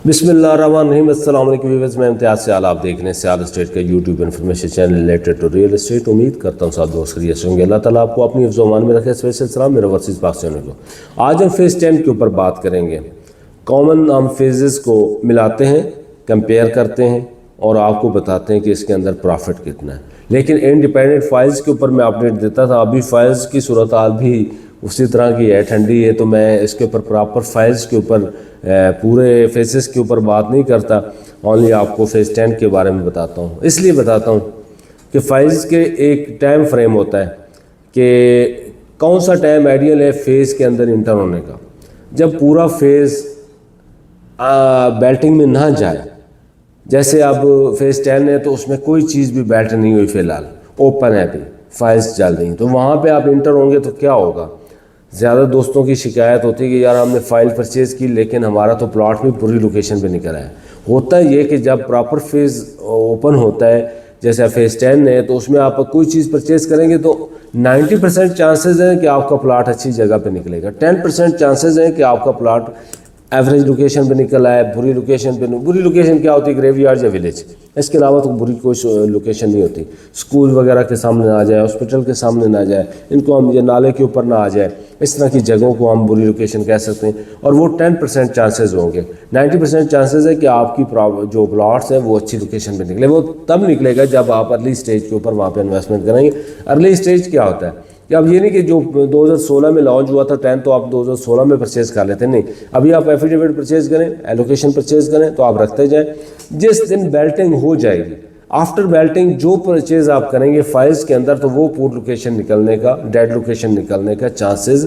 बिस्मिल्लाहिर्रहमानिर्रहीम। अस्सलाम वालेकुम व्यूअर्स, मैं इम्तियाज़ सियाल, आप देख रहे हैं सियाल स्टेट का YouTube information channel related to real estate. उम्मीद करता हूँ सब दोस्त खैरियत से होंगे। अल्लाह ताला आपको अपनी हिफ्ज़-ओ-अमान में रखे। स्पेशल सलाम मेरे वर्सेस पाक चैनल को। आज हम फेज़ 10 के ऊपर बात करेंगे। कॉमन हम फेजेस को मिलाते हैं, कंपेयर करते हैं और आपको बताते हैं कि इसके अंदर प्रॉफिट कितना है। लेकिन इंडिपेंडेंट फाइल्स के ऊपर मैं अपडेट देता था, अभी फाइल्स की सूरत हाल भी उसी तरह की है, ठंडी है, तो मैं इसके ऊपर प्रॉपर फाइल्स के ऊपर पूरे फेसेस के ऊपर बात नहीं करता। ओनली आपको फेज़ 10 के बारे में बताता हूँ। इसलिए बताता हूँ कि फाइल्स के एक टाइम फ्रेम होता है कि कौन सा टाइम आइडियल है फेज़ के अंदर इंटर होने का। जब पूरा फेज़ बेल्टिंग में ना जाए, जैसे अब फेज़ 10 है तो उसमें कोई चीज़ भी बेल्ट नहीं हुई, फ़िलहाल ओपन है, अभी फाइल्स चल रही हैं, तो वहाँ पे आप इंटर होंगे तो क्या होगा। ज़्यादा दोस्तों की शिकायत होती है कि यार हमने फ़ाइल परचेज़ की लेकिन हमारा तो प्लॉट भी पूरी लोकेशन पे निकल आया। होता ये कि जब प्रॉपर फेज़ ओपन होता है, जैसे फेज़ 10 है, तो उसमें आप कोई चीज़ परचेज़ करेंगे तो 90% चांसेस हैं कि आपका प्लॉट अच्छी जगह पे निकलेगा। 10% चांसेस हैं कि आपका प्लॉट एवरेज लोकेशन पे निकल आए, बुरी लोकेशन पे। बुरी लोकेशन क्या होती है? ग्रेवयार्ड या विलेज, इसके अलावा तो बुरी कोई लोकेशन नहीं होती। स्कूल वगैरह के सामने ना आ जाए, हॉस्पिटल के सामने ना जाए, इनको हम ये नाले के ऊपर ना आ जाए, इस तरह की जगहों को हम बुरी लोकेशन कह सकते हैं। और वो 10% चांसेस होंगे। 90% चांसेस है कि आपकी जो प्लॉट्स हैं वो अच्छी लोकेशन पे निकले। वो तब निकलेगा जब आप अर्ली स्टेज के ऊपर वहाँ पे इन्वेस्टमेंट करेंगे। अर्ली स्टेज क्या होता है कि अब ये नहीं कि जो 2016 में लॉन्च हुआ था 10 तो आप 2016 में परचेज़ कर लेते, नहीं। अभी आप एफिडेविट परचेज़ करें, एलोकेशन परचेज़ करें तो आप रखते जाएं। जिस दिन बेल्टिंग हो जाएगी, आफ्टर बेल्टिंग जो परचेज़ आप करेंगे फाइल्स के अंदर, तो वो पूर लोकेशन निकलने का, डेड लोकेशन निकलने का चांसेस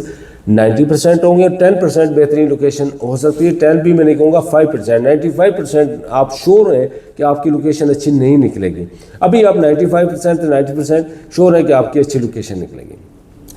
90% होंगे। 10% बेहतरीन लोकेशन हो सकती है। 10 भी मैं नहीं कहूँगा, 5%, 95% आप श्योर हैं कि आपकी लोकेशन अच्छी नहीं निकलेगी। अभी आप 95% से 90% श्योर है कि आपकी अच्छी लोकेशन निकलेगी।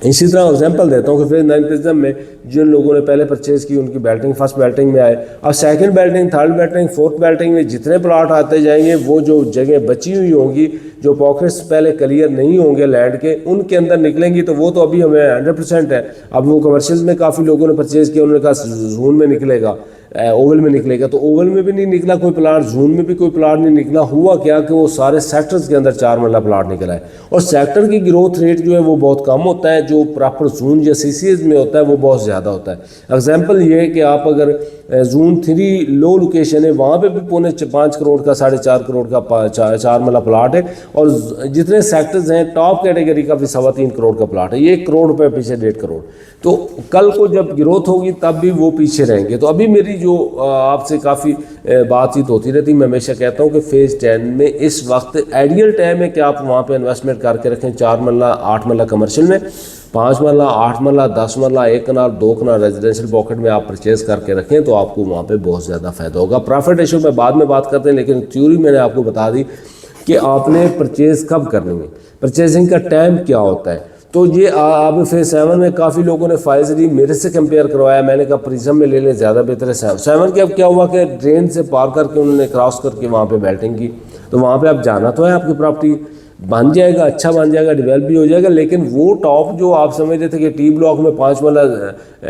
इसी तरह एग्जांपल देता हूँ कि फेज़ 9 में जिन लोगों ने पहले परचेज़ की उनकी बेल्टिंग फर्स्ट बेल्टिंग में आए, और second Belting, third Belting, fourth Belting में जितने प्लॉट आते जाएंगे, वो जो जगह बची हुई होंगी, जो पॉकेट्स पहले क्लियर नहीं होंगे लैंड के, उनके अंदर निकलेंगी। तो वो तो अभी हमें 100% है। अब वो कमर्शियल में काफ़ी लोगों ने परचेज़ किया, उन्होंने कहा जून में निकलेगा, ओवल में निकलेगा, तो ओवल में भी नहीं निकला कोई प्लाट, जून में भी कोई प्लाट नहीं निकला। हुआ क्या कि वो सारे सेक्टर्स के अंदर 4 मरला प्लाट निकला है। और सेक्टर की ग्रोथ रेट जो है वो बहुत कम होता है, जो प्रॉपर जून या सीसीएस में होता है वो बहुत ज़्यादा होता है। एग्जांपल ये है कि आप अगर जून 3 लो लोकेशन है, वहाँ पे भी 5 करोड़ का, 4.5 करोड़ का 4 मरला प्लाट है, और जितने सेक्टर्स हैं टॉप कैटेगरी का भी 3.25 करोड़ का प्लाट है। ये 1 करोड़ रुपये पीछे, 1.5 करोड़। तो कल को जब ग्रोथ होगी तब भी वो पीछे रहेंगे। तो अभी मेरी जो आपसे काफ़ी बातचीत होती रहती, मैं हमेशा कहता हूँ कि फेज़ 10 में इस वक्त आइडियल टाइम है कि आप वहाँ पे इन्वेस्टमेंट करके रखें। 4 मरला, 8 मरला कमर्शियल में, 5 मरला, 8 मरला, 10 मरला, 1 कनाल, 2 कनाल रेजिडेंशियल पॉकेट में आप परचेज़ करके रखें तो आपको वहाँ पे बहुत ज़्यादा फ़ायदा होगा। प्रॉफिट रेशो में बाद में बात करते हैं, लेकिन थ्योरी मैंने आपको बता दी कि आपने परचेज़ कब करनी है, परचेजिंग का टाइम क्या होता है। तो ये अब फेज़ 7 में काफ़ी लोगों ने फाइल्स दी, मेरे से कंपेयर करवाया, मैंने कहा प्रिज्म में ले लें, ज़्यादा बेहतर है। 7 के अब क्या हुआ कि ड्रेन से पार करके उन्होंने क्रॉस करके वहाँ पे बेल्टिंग की, तो वहाँ पे आप जाना तो है, आपकी प्रॉपर्टी बन जाएगा, अच्छा बन जाएगा, डेवलप भी हो जाएगा। लेकिन वो टॉप जो आप समझ रहे थे कि टी ब्लॉक में 5 मरला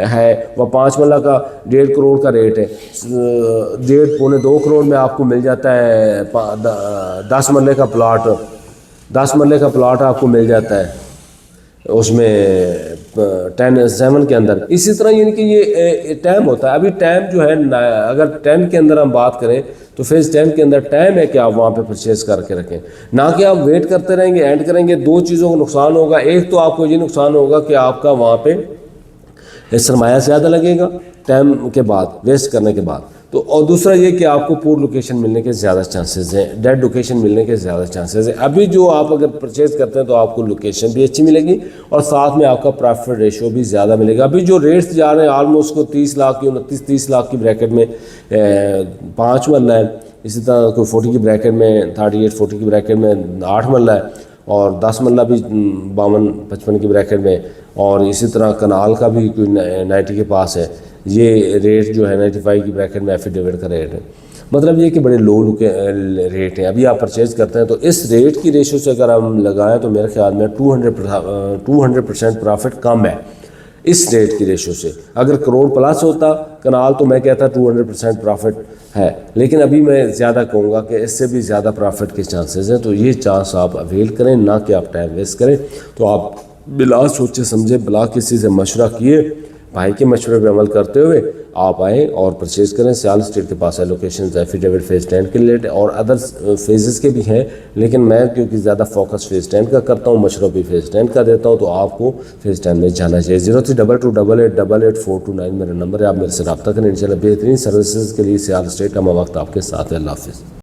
है, वह 5 मरला का 1.5 करोड़ का रेट है, 1.5 पौने 2 करोड़ में आपको मिल जाता है 10 मरले का प्लाट। 10 मरले का प्लाट आपको मिल जाता है उसमें 7 के अंदर। इसी तरह यानी कि ये टाइम होता है। अभी टाइम जो है, अगर 10 के अंदर हम बात करें तो फेज़ 10 के अंदर टाइम है कि आप वहाँ पे परचेज़ करके रखें, ना कि आप वेट करते रहेंगे, एंड करेंगे। 2 चीज़ों का नुकसान होगा। एक तो आपको ये नुकसान होगा कि आपका वहाँ पे सरमाया ज़्यादा लगेगा टाइम के बाद, वेस्ट करने के बाद। तो और दूसरा ये कि आपको पूर लोकेशन मिलने के ज़्यादा चांसेस हैं, डेड लोकेशन मिलने के ज़्यादा चांसेस हैं। अभी जो आप अगर परचेज़ करते हैं तो आपको लोकेशन भी अच्छी मिलेगी और साथ में आपका प्रॉफिट रेशो भी ज़्यादा मिलेगा। अभी जो रेट्स जा रहे हैं ऑलमोस्ट को 30 लाख की, 29-30 लाख की ब्रैकेट में 5 मरला है। इसी तरह कोई 40 की ब्रैकेट में, 38-40 की ब्रैकेट में 8 मरला है, और 10 मरला भी 52-55 की ब्रैकेट में, और इसी तरह कनाल का भी कोई 90 के पास है। ये रेट जो है 95 की ब्रैकेट में एफिडेविट का रेट है। मतलब ये कि बड़े लो रेट हैं। अभी आप परचेज़ करते हैं तो इस रेट की रेशो से अगर हम लगाएं तो मेरे ख्याल में 200% प्रॉफिट कम है। इस रेट की रेशो से। अगर करोड़ प्लस होता कनाल तो मैं कहता 200% प्रॉफिट है, लेकिन अभी मैं ज़्यादा कहूँगा कि इससे भी ज़्यादा प्रॉफिट के चांसेस हैं। तो ये चांस आप अवेल करें, ना कि आप टाइम वेस्ट करें। तो आप बिला सोचे समझे, बिला किसी से मशवरा किए, भाई के मशवरे पर अमल करते हुए आप आएँ और परचेज़ करें। सियाल स्टेट के पास है लोकेशन एफिडेविट फेज़ 10 के रिलेटेड, और अदर फेजेस के भी हैं, लेकिन मैं क्योंकि ज़्यादा फोकस फेज़ 10 का करता हूँ, मशवरा भी फेज़ 10 का देता हूँ, तो आपको फेज़ 10 में जाना चाहिए। 032288888429 मेरा नंबर है, आप मेरे से रब्ता करें। इंशाल्लाह बेहतरीन सर्विसेज के लिए सियाल स्टेट का वक्त आपके साथ है। अल्लाह हाफिज़।